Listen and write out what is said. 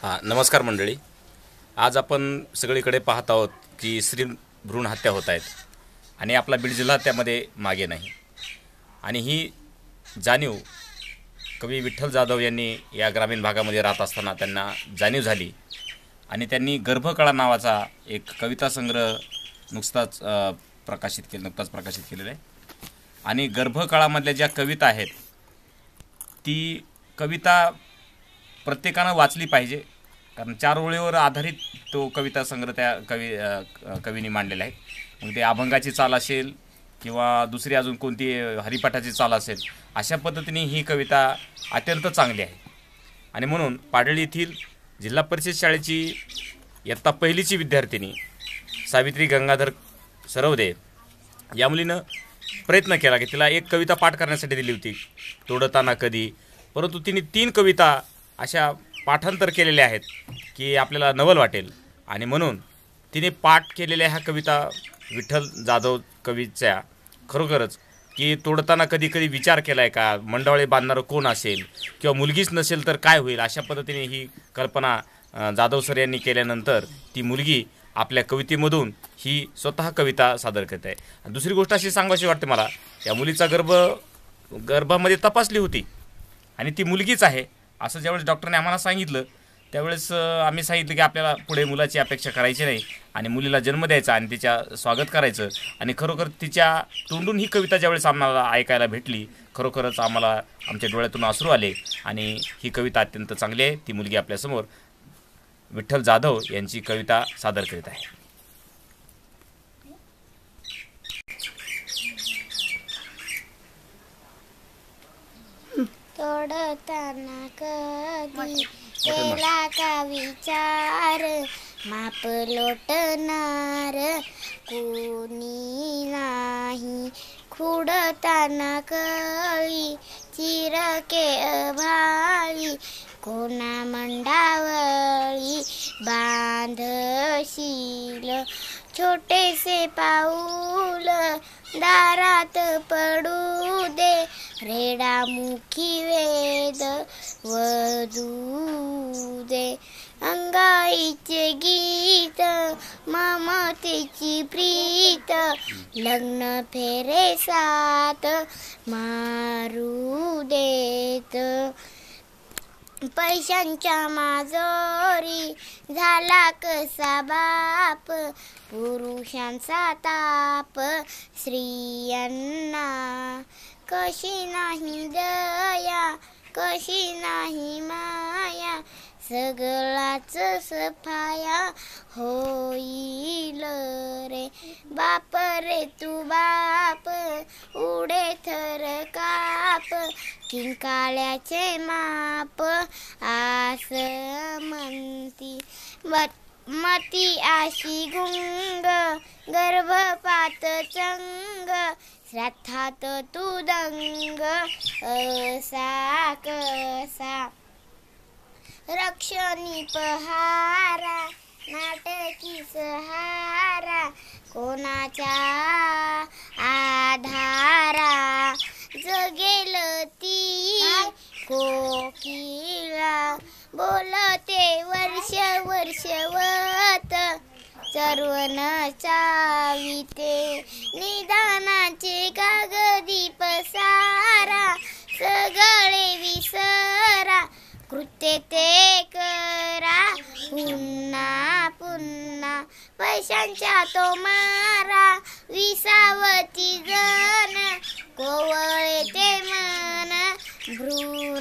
नमस्कार मंडळी. आज आपण सगळीकडे पाहत आहोत की स्त्री भ्रूण हत्या होत आहेत आणि आपला बीड जिल्हा त्यामध्ये मागे नाही. आणि ही जाणीव कवी विठ्ठल जाधव यांनी या ग्रामीण भागामध्ये राहत असताना त्यांना जाणीव झाली आणि त्यांनी गर्भकळा नावाचा एक कविता संग्रह नुकताच प्रकाशित केलेला आहे. आणि गर्भकाळामधल्या ज्या कविता आहेत ती कविता प्रत्येकानं वाचली पाहिजे, कारण 4 ओळीवर आधारित तो कविता संग्रह त्या कवीने मांडलेला आहे. मग ते अभंगाची चाल असेल किंवा दुसरी अजून कोणती हरिपाठाची चाल असेल, अशा पद्धतीने ही कविता अत्यंत चांगली आहे. आणि म्हणून पाडळी येथील जिल्हा परिषद शाळेची इयत्ता पहिलीची विद्यार्थिनी सावित्री गंगाधर सरवदे या मुलीनं प्रयत्न केला की तिला एक कविता पाठ करण्यासाठी दिली होती, तोडताना कधी. परंतु तिने 3 कविता अशा पाठांतर केलेल्या आहेत की आपल्याला नवल वाटेल. आणि म्हणून तिने पाठ केलेल्या ह्या कविता विठ्ठल जाधव कवीच्या खरोखरच की तोडताना कधी कधी विचार केला आहे का, मंडवळे बांधणारं कोण असेल किंवा मुलगीच नसेल तर काय होईल, अशा पद्धतीने ही कल्पना जाधव सर यांनी केल्यानंतर ती मुलगी आपल्या कवितेमधून ही स्वतः कविता सादर करत आहे. दुसरी गोष्ट अशी सांगायची वाटते मला, या मुलीचा गर्भामध्ये तपासली होती आणि ती मुलगीच आहे असं ज्यावेळेस डॉक्टरने आम्हाला सांगितलं त्यावेळेस आम्ही सांगितलं की आपल्याला पुढे मुलाची अपेक्षा करायची नाही आणि मुलीला जन्म द्यायचा आणि तिच्या स्वागत करायचं. आणि खरोखर तिच्या तोंडून ही कविता ज्यावेळेस आम्हाला ऐकायला भेटली, खरोखरच आम्हाला आमच्या डोळ्यातून अश्रू आले. आणि ही कविता अत्यंत चांगली आहे. ती मुलगी आपल्यासमोर विठ्ठल जाधव यांची कविता सादर करीत आहे. तोडताना कधी केला का विचार, माप लोटणार कोणी नाही. खुडताना कळी चिरके अभाळी, कोणा मंडावळी बांधशील. छोटेसे पाऊल दारात पडू दे, रेडामुखी वेद वधू दे. अंगाईचे गीत ममतेची प्रीत, लग्न फेरे 7 मारू देत. पैशांच्या माजोरी झाला कसा बाप, पुरुषांचा ताप स्त्रियांना. कशी नाही दया, कशी नाही माया, सगळाच सफाया होईल रे. बाप रे तू बाप, उडे थर काप, किंकाळ्याचे माप आस म्हणती. मती आशी गुंग, गर्भपात चंग, श्राद्धात तू दंग असा कसा. रक्षणी पहारा, नाटकी सहारा, कोणाच्या आधारा. जगेल ती कोकिळा, बोलते वर्ष वर्षवत, चर्वण चाविते. निदानाचे कागदी पसारा, सगळे विसरा, कृत्य ते करा पुन्हा पुन्हा. पैशांच्या तो मारा, विसावती जन, कोवळे ते मन, भ्रूण